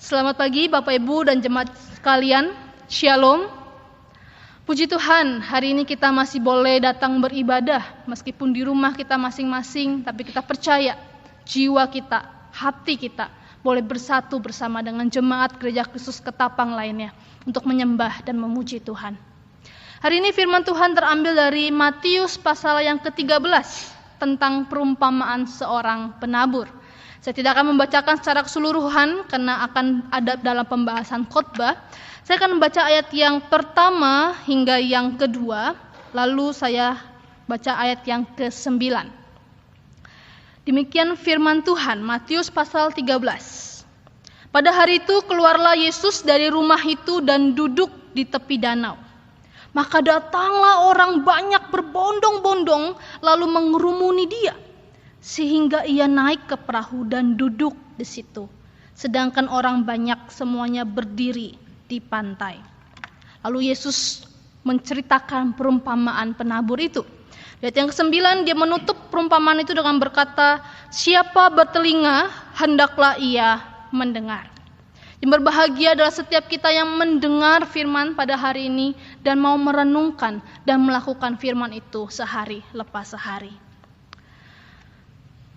Selamat pagi Bapak Ibu dan jemaat sekalian, Shalom. Puji Tuhan, hari ini kita masih boleh datang beribadah, meskipun di rumah kita masing-masing, tapi kita percaya jiwa kita, hati kita boleh bersatu bersama dengan jemaat Gereja Kristus Ketapang lainnya untuk menyembah dan memuji Tuhan. Hari ini firman Tuhan terambil dari Matius pasal yang ke-13 tentang perumpamaan seorang penabur. Saya tidak akan membacakan secara keseluruhan karena akan ada dalam pembahasan khotbah. Saya akan membaca ayat yang pertama hingga yang kedua, lalu saya baca ayat yang ke-9. Demikian firman Tuhan, Matius pasal 13. Pada hari itu keluarlah Yesus dari rumah itu dan duduk di tepi danau. Maka datanglah orang banyak berbondong-bondong lalu mengerumuni dia, sehingga ia naik ke perahu dan duduk di situ. Sedangkan orang banyak semuanya berdiri di pantai. Lalu Yesus menceritakan perumpamaan penabur itu. Di ayat yang ke-9 dia menutup perumpamaan itu dengan berkata, siapa bertelinga hendaklah ia mendengar. Yang berbahagia adalah setiap kita yang mendengar firman pada hari ini dan mau merenungkan dan melakukan firman itu sehari lepas sehari.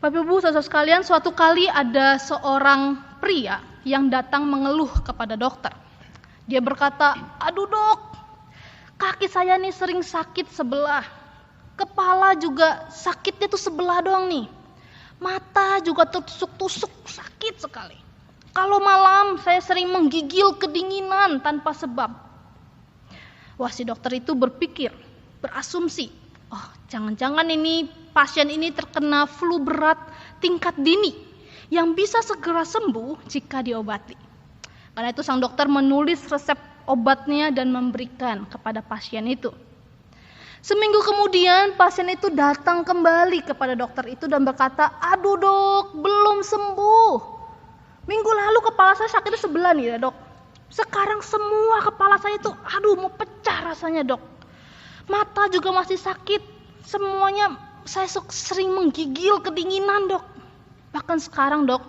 Bapak Ibu, saudara sekalian, suatu kali ada seorang pria yang datang mengeluh kepada dokter. Dia berkata, aduh dok, kaki saya nih sering sakit sebelah. Kepala juga sakitnya tuh sebelah doang nih. Mata juga tertusuk-tusuk, sakit sekali. Kalau malam saya sering menggigil kedinginan tanpa sebab. Wah, si dokter itu berpikir, berasumsi, oh jangan-jangan ini pasien ini terkena flu berat tingkat dini yang bisa segera sembuh jika diobati. Karena itu sang dokter menulis resep obatnya dan memberikan kepada pasien itu. Seminggu kemudian pasien itu datang kembali kepada dokter itu dan berkata, aduh dok, belum sembuh. Minggu lalu kepala saya sakitnya sebelah nih ya dok. Sekarang semua kepala saya itu aduh mau pecah rasanya dok. Mata juga masih sakit. Semuanya saya sering menggigil kedinginan dok. Bahkan sekarang dok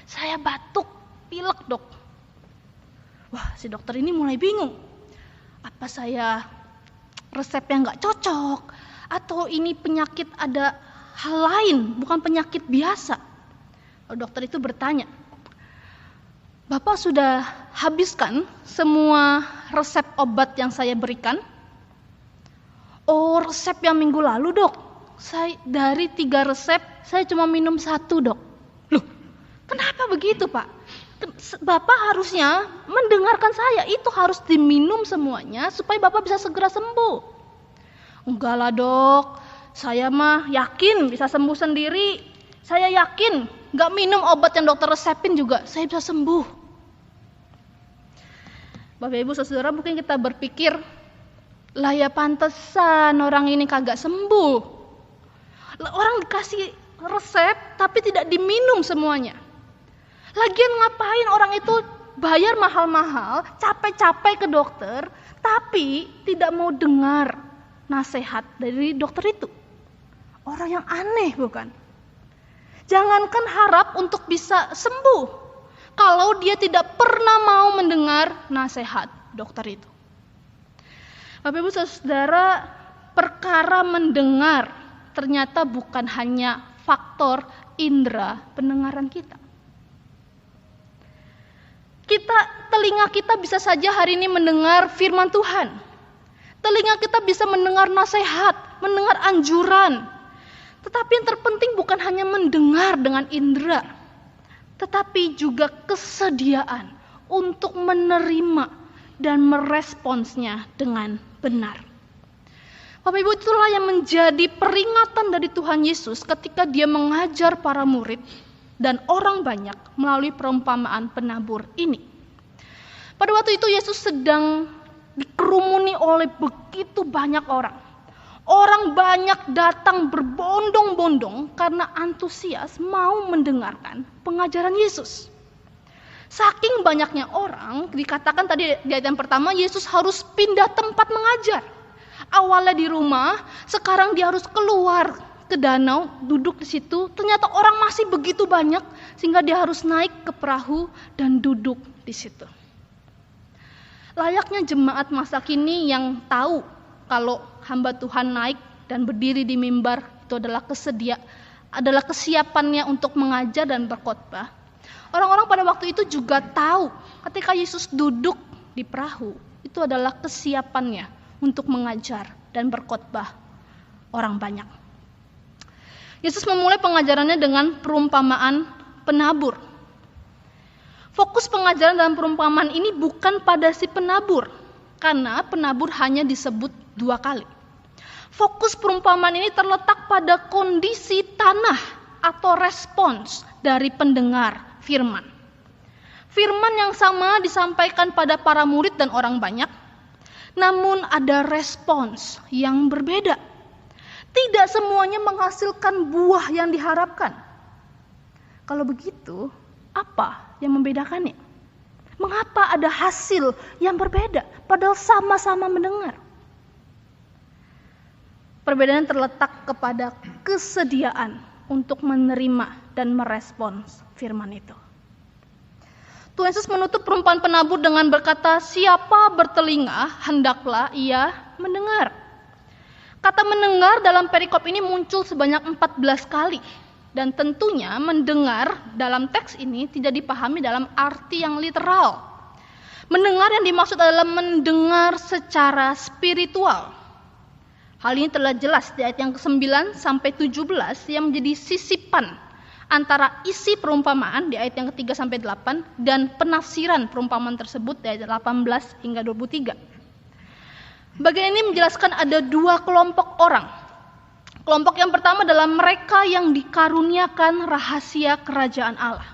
saya batuk, pilek dok. Wah, si dokter ini mulai bingung. Apa saya resepnya nggak cocok? Atau ini penyakit ada hal lain, bukan penyakit biasa? Dokter itu bertanya, Bapak sudah habiskan semua resep obat yang saya berikan? Oh, resep yang minggu lalu dok, saya dari 3 resep saya cuma minum 1 dok. Loh, kenapa begitu Pak? Bapak harusnya mendengarkan saya, itu harus diminum semuanya supaya Bapak bisa segera sembuh. Enggak lah dok, saya mah yakin bisa sembuh sendiri. Saya yakin gak minum obat yang dokter resepin juga saya bisa sembuh. Bapak Ibu Saudara, mungkin kita berpikir, lah ya pantesan orang ini kagak sembuh. Orang dikasih resep tapi tidak diminum semuanya. Lagian ngapain orang itu bayar mahal-mahal, capek-capek ke dokter, tapi tidak mau dengar nasihat dari dokter itu. Orang yang aneh bukan? Jangankan harap untuk bisa sembuh, kalau dia tidak pernah mau mendengar nasihat dokter itu. Bapak Ibu Saudara, perkara mendengar ternyata bukan hanya faktor indera pendengaran kita. Telinga kita bisa saja hari ini mendengar firman Tuhan. Telinga kita bisa mendengar nasihat, mendengar anjuran. Tetapi yang terpenting bukan hanya mendengar dengan indera, tetapi juga kesediaan untuk menerima dan meresponsnya dengan benar. Bapak Ibu, itulah yang menjadi peringatan dari Tuhan Yesus ketika dia mengajar para murid dan orang banyak melalui perumpamaan penabur ini. Pada waktu itu Yesus sedang dikerumuni oleh begitu banyak orang. Orang banyak datang berbondong-bondong karena antusias mau mendengarkan pengajaran Yesus. Saking banyaknya orang, dikatakan tadi di ayat yang pertama, Yesus harus pindah tempat mengajar. Awalnya di rumah, sekarang dia harus keluar ke danau, duduk di situ. Ternyata orang masih begitu banyak, sehingga dia harus naik ke perahu dan duduk di situ. Layaknya jemaat masa kini yang tahu kalau hamba Tuhan naik dan berdiri di mimbar itu adalah kesiapannya untuk mengajar dan berkhotbah. Orang-orang pada waktu itu juga tahu ketika Yesus duduk di perahu, itu adalah kesiapannya untuk mengajar dan berkhotbah orang banyak. Yesus memulai pengajarannya dengan perumpamaan penabur. Fokus pengajaran dalam perumpamaan ini bukan pada si penabur, karena penabur hanya disebut 2 kali. Fokus perumpamaan ini terletak pada kondisi tanah atau respons dari pendengar firman. Firman yang sama disampaikan pada para murid dan orang banyak, namun ada respons yang berbeda. Tidak semuanya menghasilkan buah yang diharapkan. Kalau begitu, apa yang membedakannya? Mengapa ada hasil yang berbeda padahal sama-sama mendengar? Perbedaan terletak kepada kesediaan untuk menerima dan merespons firman itu. Tuhan Yesus menutup perumpamaan penabur dengan berkata, siapa bertelinga, hendaklah ia mendengar. Kata mendengar dalam perikop ini muncul sebanyak 14 kali. Dan tentunya mendengar dalam teks ini tidak dipahami dalam arti yang literal. Mendengar yang dimaksud adalah mendengar secara spiritual. Hal ini telah jelas di ayat yang ke-9 sampai 17 yang menjadi sisipan antara isi perumpamaan di ayat yang ke-3 sampai 8 dan penafsiran perumpamaan tersebut di ayat 18 hingga 23. Bagian ini menjelaskan ada 2 kelompok orang. Kelompok yang pertama adalah mereka yang dikaruniakan rahasia kerajaan Allah.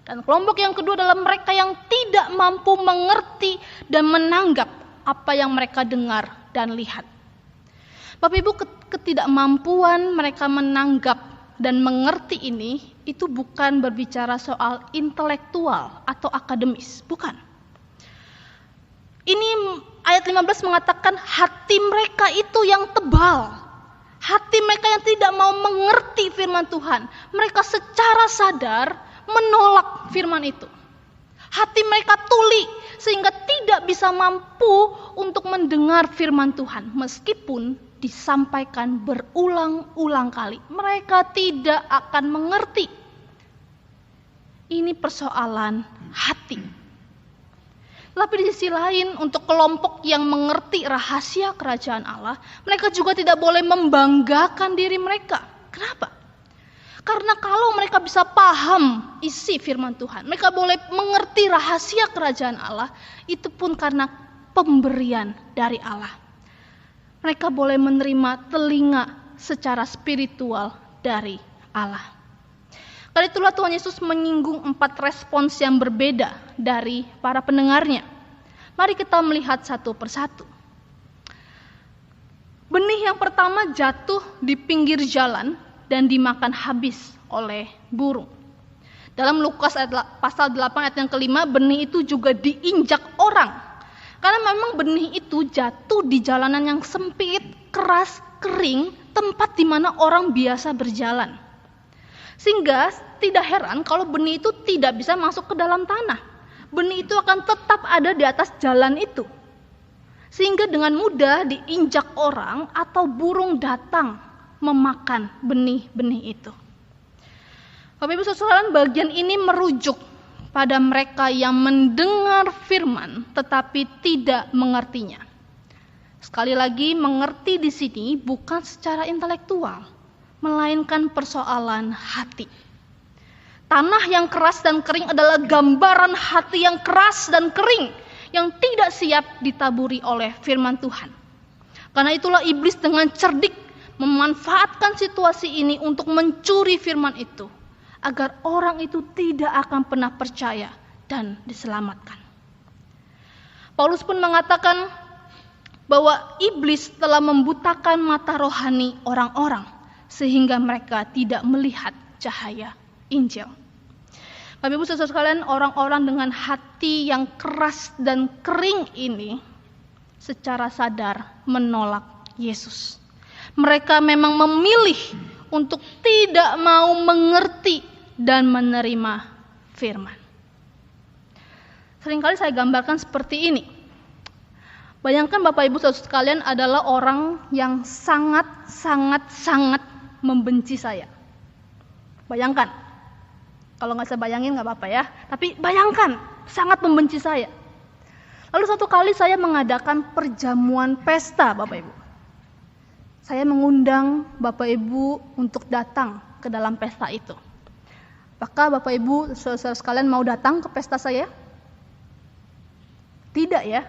Dan kelompok yang kedua adalah mereka yang tidak mampu mengerti dan menanggap apa yang mereka dengar dan lihat. Bapak Ibu, ketidakmampuan mereka menanggap dan mengerti ini itu bukan berbicara soal intelektual atau akademis, bukan. Ini ayat 15 mengatakan hati mereka itu yang tebal. Hati mereka yang tidak mau mengerti firman Tuhan. Mereka secara sadar menolak firman itu. Hati mereka tuli sehingga tidak bisa mampu untuk mendengar firman Tuhan meskipun disampaikan berulang-ulang kali. Mereka tidak akan mengerti. Ini persoalan hati. Tapi di sisi lain, untuk kelompok yang mengerti rahasia kerajaan Allah, mereka juga tidak boleh membanggakan diri mereka. Kenapa? Karena kalau mereka bisa paham isi firman Tuhan, mereka boleh mengerti rahasia kerajaan Allah, itu pun karena pemberian dari Allah. Mereka boleh menerima telinga secara spiritual dari Allah. Karena itulah Tuhan Yesus menyinggung 4 respons yang berbeda dari para pendengarnya. Mari kita melihat satu persatu. Benih yang pertama jatuh di pinggir jalan dan dimakan habis oleh burung. Dalam Lukas pasal 8 ayat yang kelima, benih itu juga diinjak orang. Karena memang benih itu jatuh di jalanan yang sempit, keras, kering, tempat di mana orang biasa berjalan. Sehingga tidak heran kalau benih itu tidak bisa masuk ke dalam tanah. Benih itu akan tetap ada di atas jalan itu. Sehingga dengan mudah diinjak orang atau burung datang memakan benih-benih itu. Bapak Ibu Saudara, bagian ini merujuk pada mereka yang mendengar firman tetapi tidak mengertinya. Sekali lagi, mengerti di sini bukan secara intelektual, melainkan persoalan hati. Tanah yang keras dan kering adalah gambaran hati yang keras dan kering yang tidak siap ditaburi oleh firman Tuhan. Karena itulah iblis dengan cerdik memanfaatkan situasi ini untuk mencuri firman itu, agar orang itu tidak akan pernah percaya dan diselamatkan. Paulus pun mengatakan bahwa iblis telah membutakan mata rohani orang-orang sehingga mereka tidak melihat cahaya Injil. Bapak Ibu Saudara sekalian, orang-orang dengan hati yang keras dan kering ini secara sadar menolak Yesus. Mereka memang memilih untuk tidak mau mengerti dan menerima firman. Seringkali saya gambarkan seperti ini. Bayangkan Bapak Ibu Saudara sekalian adalah orang yang sangat membenci saya. Bayangkan. Kalau nggak saya bayangin nggak apa-apa ya. Tapi bayangkan, sangat membenci saya. Lalu suatu kali saya mengadakan perjamuan pesta Bapak Ibu. Saya mengundang Bapak Ibu untuk datang ke dalam pesta itu. Apakah Bapak Ibu saudara sekalian mau datang ke pesta saya? Tidak ya,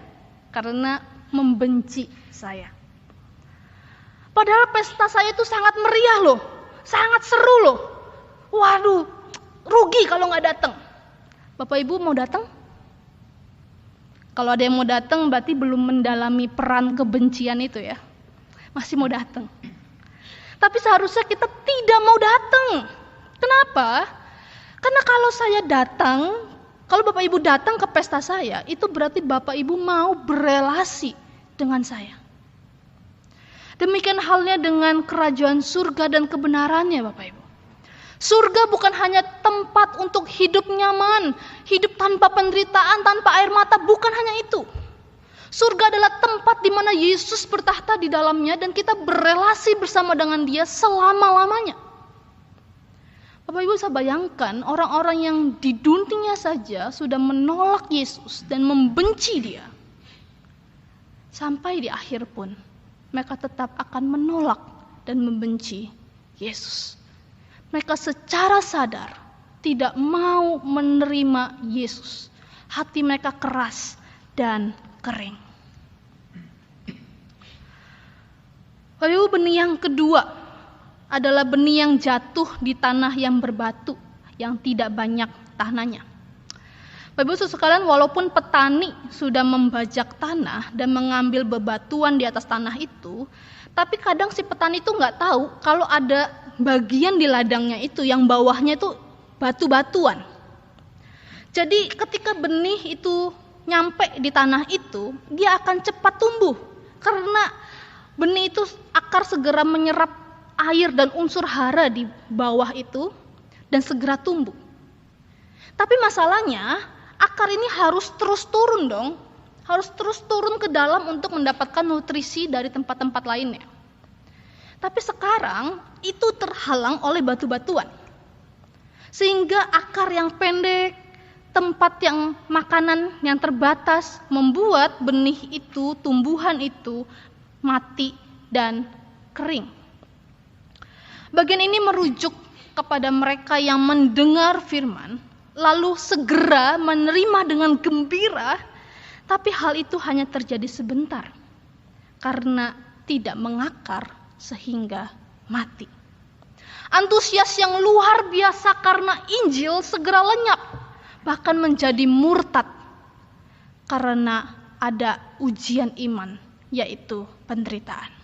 karena membenci saya. Padahal pesta saya itu sangat meriah loh, sangat seru loh. Waduh, rugi kalau nggak datang. Bapak Ibu mau datang? Kalau ada yang mau datang berarti belum mendalami peran kebencian itu ya. Masih mau datang. Tapi seharusnya kita tidak mau datang. Kenapa? Karena kalau saya datang, kalau Bapak Ibu datang ke pesta saya, itu berarti Bapak Ibu mau berelasi dengan saya. Demikian halnya dengan kerajaan surga dan kebenarannya Bapak Ibu. Surga bukan hanya tempat untuk hidup nyaman, hidup tanpa penderitaan, tanpa air mata, bukan hanya itu. Surga adalah tempat di mana Yesus bertahta di dalamnya dan kita berelasi bersama dengan Dia selama-lamanya. Bapak Ibu bisa bayangkan orang-orang yang di dunia saja sudah menolak Yesus dan membenci Dia. Sampai di akhir pun mereka tetap akan menolak dan membenci Yesus. Mereka secara sadar tidak mau menerima Yesus. Hati mereka keras dan kering. Lalu benih yang kedua adalah benih yang jatuh di tanah yang berbatu, yang tidak banyak tanahnya. Bapak Ibu sekalian, walaupun petani sudah membajak tanah dan mengambil bebatuan di atas tanah itu, tapi kadang si petani itu nggak tahu kalau ada bagian di ladangnya itu yang bawahnya itu batu-batuan. Jadi ketika benih itu nyampe di tanah itu, dia akan cepat tumbuh karena benih itu akar segera menyerap air dan unsur hara di bawah itu dan segera tumbuh. Tapi masalahnya akar ini harus terus turun dong, harus terus turun ke dalam untuk mendapatkan nutrisi dari tempat-tempat lainnya. Tapi sekarang itu terhalang oleh batu-batuan. Sehingga akar yang pendek, tempat yang makanan yang terbatas membuat benih itu, tumbuhan itu mati dan kering. Bagian ini merujuk kepada mereka yang mendengar firman, lalu segera menerima dengan gembira, tapi hal itu hanya terjadi sebentar, karena tidak mengakar sehingga mati. Antusias yang luar biasa karena Injil segera lenyap, bahkan menjadi murtad, karena ada ujian iman, yaitu penderitaan.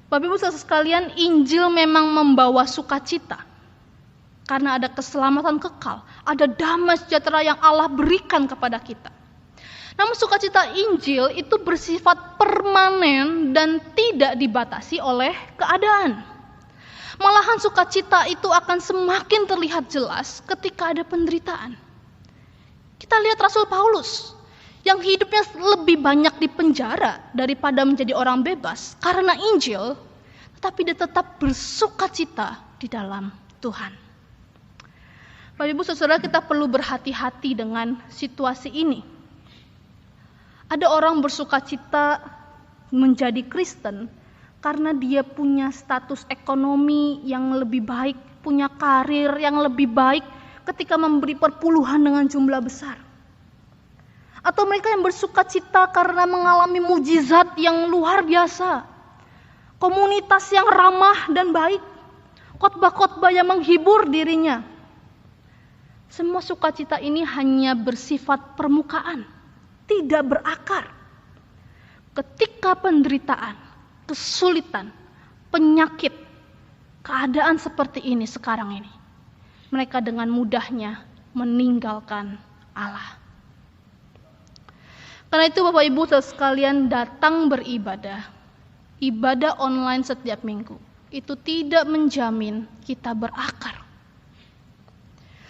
Bapak Ibu saudara sekalian, Injil memang membawa sukacita, karena ada keselamatan kekal, ada damai sejahtera yang Allah berikan kepada kita. Namun sukacita Injil itu bersifat permanen dan tidak dibatasi oleh keadaan. Malahan sukacita itu akan semakin terlihat jelas ketika ada penderitaan. Kita lihat Rasul Paulus yang hidupnya lebih banyak di penjara daripada menjadi orang bebas karena Injil, tetapi dia tetap bersukacita di dalam Tuhan. Bapak Ibu Saudara, kita perlu berhati-hati dengan situasi ini. Ada orang bersukacita menjadi Kristen karena dia punya status ekonomi yang lebih baik, punya karir yang lebih baik ketika memberi perpuluhan dengan jumlah besar. Atau mereka yang bersukacita karena mengalami mujizat yang luar biasa, komunitas yang ramah dan baik, khotbah-khotbah yang menghibur dirinya. Semua sukacita ini hanya bersifat permukaan, tidak berakar. Ketika penderitaan, kesulitan, penyakit, keadaan seperti ini sekarang ini, mereka dengan mudahnya meninggalkan Allah. Karena itu Bapak Ibu sekalian, datang beribadah, ibadah online setiap minggu, itu tidak menjamin kita berakar.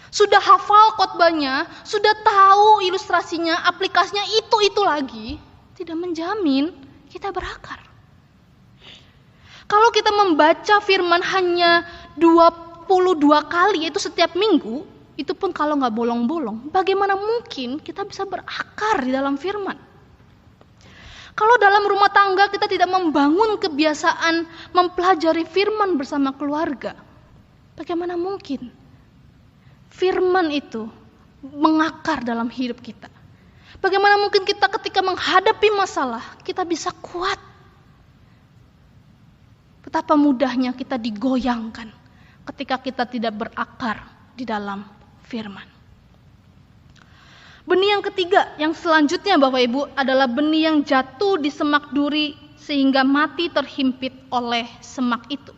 Sudah hafal khotbahnya, sudah tahu ilustrasinya, aplikasinya itu lagi, tidak menjamin kita berakar. Kalau kita membaca firman hanya 22 kali, yaitu setiap minggu, itu pun kalau nggak bolong-bolong, bagaimana mungkin kita bisa berakar di dalam firman? Kalau dalam rumah tangga kita tidak membangun kebiasaan mempelajari firman bersama keluarga, bagaimana mungkin firman itu mengakar dalam hidup kita? Bagaimana mungkin kita ketika menghadapi masalah, kita bisa kuat? Betapa mudahnya kita digoyangkan ketika kita tidak berakar di dalam firman. Benih yang ketiga, yang selanjutnya Bapak Ibu, adalah benih yang jatuh di semak duri sehingga mati terhimpit oleh semak itu.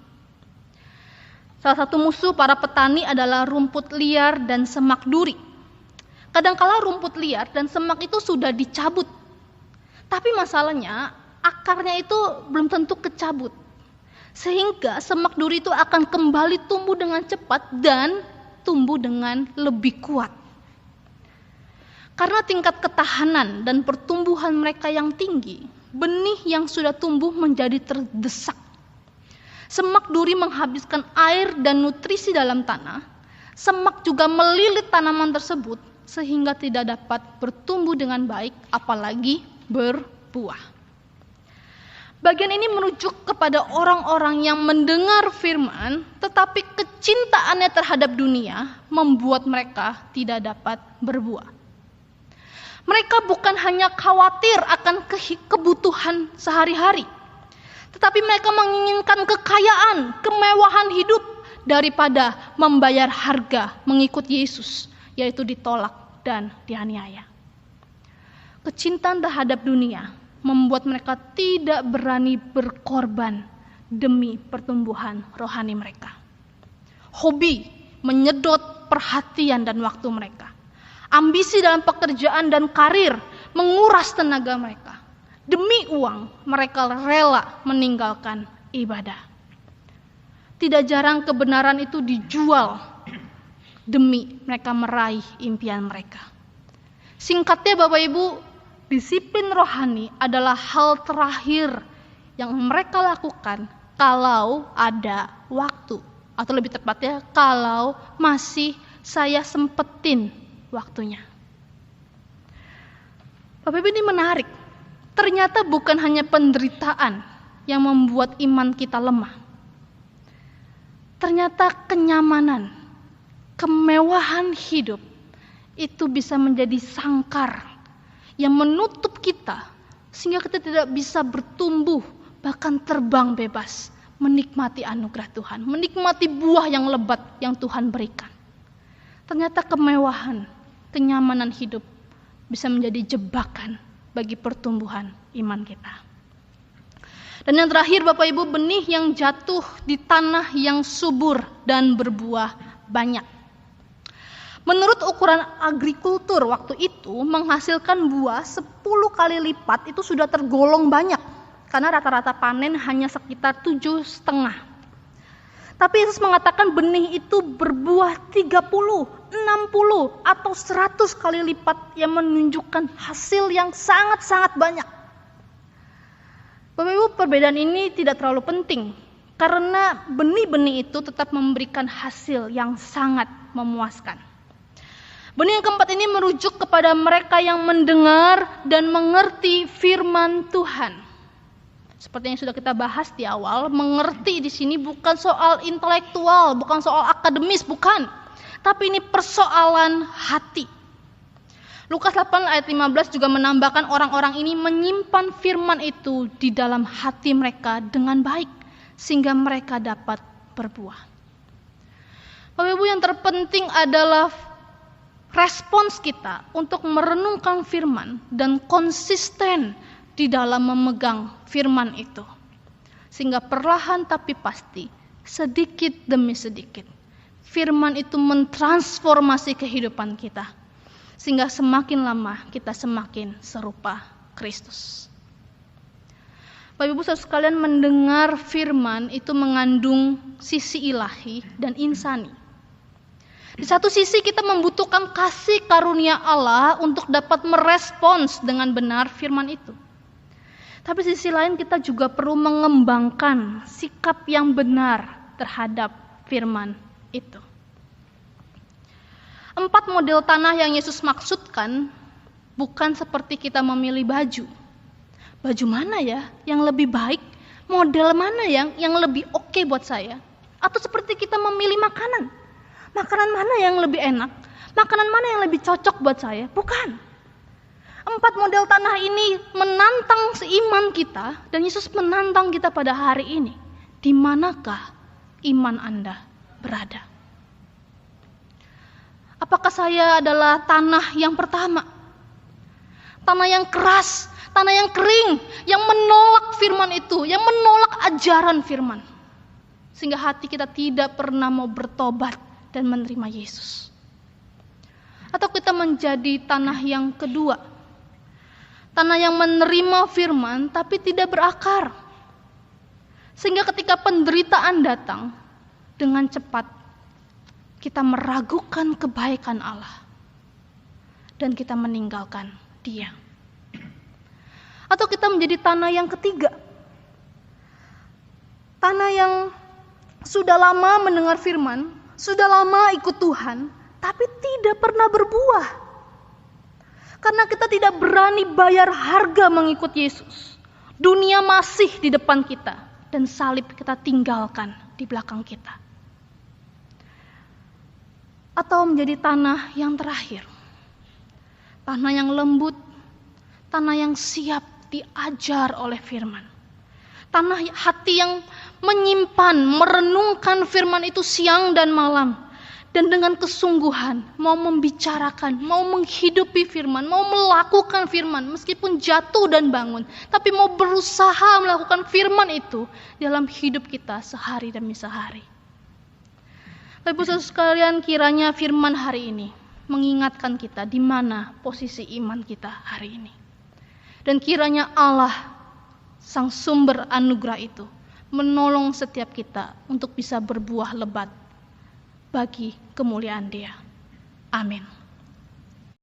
Salah satu musuh para petani adalah rumput liar dan semak duri. Kadangkala rumput liar dan semak itu sudah dicabut, tapi masalahnya akarnya itu belum tentu kecabut. Sehingga semak duri itu akan kembali tumbuh dengan cepat dan tumbuh dengan lebih kuat. Karena tingkat ketahanan dan pertumbuhan mereka yang tinggi, benih yang sudah tumbuh menjadi terdesak. Semak duri menghabiskan air dan nutrisi dalam tanah. Semak juga melilit tanaman tersebut sehingga tidak dapat bertumbuh dengan baik, apalagi berbuah. Bagian ini merujuk kepada orang-orang yang mendengar firman, tetapi kecintaannya terhadap dunia membuat mereka tidak dapat berbuah. Mereka bukan hanya khawatir akan kebutuhan sehari-hari, tetapi mereka menginginkan kekayaan, kemewahan hidup daripada membayar harga mengikut Yesus, yaitu ditolak dan dianiaya. Kecintaan terhadap dunia membuat mereka tidak berani berkorban demi pertumbuhan rohani mereka. Hobi menyedot perhatian dan waktu mereka. Ambisi dalam pekerjaan dan karir menguras tenaga mereka. Demi uang, mereka rela meninggalkan ibadah. Tidak jarang kebenaran itu dijual demi mereka meraih impian mereka. Singkatnya Bapak Ibu, disiplin rohani adalah hal terakhir yang mereka lakukan kalau ada waktu, atau lebih tepatnya kalau masih saya sempetin waktunya. Bapak Ibu, ini menarik. Ternyata bukan hanya penderitaan yang membuat iman kita lemah. Ternyata kenyamanan, kemewahan hidup itu bisa menjadi sangkar yang menutup kita sehingga kita tidak bisa bertumbuh, bahkan terbang bebas, menikmati anugerah Tuhan, menikmati buah yang lebat yang Tuhan berikan. Ternyata kemewahan, kenyamanan hidup bisa menjadi jebakan bagi pertumbuhan iman kita. Dan yang terakhir Bapak Ibu, benih yang jatuh di tanah yang subur dan berbuah banyak. Menurut ukuran agrikultur waktu itu, menghasilkan buah 10 kali lipat itu sudah tergolong banyak. Karena rata-rata panen hanya sekitar 7,5. Tapi Yesus mengatakan benih itu berbuah 30, 60, atau 100 kali lipat yang menunjukkan hasil yang sangat-sangat banyak. Bapak Ibu, perbedaan ini tidak terlalu penting. Karena benih-benih itu tetap memberikan hasil yang sangat memuaskan. Benih yang keempat ini merujuk kepada mereka yang mendengar dan mengerti firman Tuhan. Seperti yang sudah kita bahas di awal, mengerti di sini bukan soal intelektual, bukan soal akademis, bukan. Tapi ini persoalan hati. Lukas 8 ayat 15 juga menambahkan orang-orang ini menyimpan firman itu di dalam hati mereka dengan baik, sehingga mereka dapat berbuah. Bapak Ibu, yang terpenting adalah respons kita untuk merenungkan firman dan konsisten di dalam memegang firman itu. Sehingga perlahan tapi pasti, sedikit demi sedikit, firman itu mentransformasi kehidupan kita. Sehingga semakin lama kita semakin serupa Kristus. Bapak Ibu saudara sekalian, mendengar firman itu mengandung sisi ilahi dan insani. Di satu sisi kita membutuhkan kasih karunia Allah untuk dapat merespons dengan benar firman itu. Tapi sisi lain kita juga perlu mengembangkan sikap yang benar terhadap firman itu. 4 model tanah yang Yesus maksudkan bukan seperti kita memilih baju. Baju mana ya yang lebih baik? Model mana yang lebih oke buat saya? Atau seperti kita memilih makanan. Makanan mana yang lebih enak? Makanan mana yang lebih cocok buat saya? Bukan. 4 model tanah ini menantang seiman kita, dan Yesus menantang kita pada hari ini. Di manakah iman Anda berada? Apakah saya adalah tanah yang pertama? Tanah yang keras, tanah yang kering, yang menolak firman itu, yang menolak ajaran firman. Sehingga hati kita tidak pernah mau bertobat dan menerima Yesus. Atau kita menjadi tanah yang kedua, tanah yang menerima firman tapi tidak berakar. Sehingga ketika penderitaan datang, dengan cepat kita meragukan kebaikan Allah dan kita meninggalkan Dia. Atau kita menjadi tanah yang ketiga, tanah yang sudah lama mendengar firman, sudah lama ikut Tuhan, tapi tidak pernah berbuah. Karena kita tidak berani bayar harga mengikut Yesus. Dunia masih di depan kita, dan salib kita tinggalkan di belakang kita. Atau menjadi tanah yang terakhir, tanah yang lembut, tanah yang siap diajar oleh firman. Tanah hati yang menyimpan, merenungkan firman itu siang dan malam. Dan dengan kesungguhan mau membicarakan, mau menghidupi firman, mau melakukan firman. Meskipun jatuh dan bangun, tapi mau berusaha melakukan firman itu dalam hidup kita sehari demi sehari. Bapak Ibu saudara sekalian, kiranya firman hari ini mengingatkan kita di mana posisi iman kita hari ini. Dan kiranya Allah, Sang Sumber anugerah itu, menolong setiap kita untuk bisa berbuah lebat bagi kemuliaan Dia. Amin.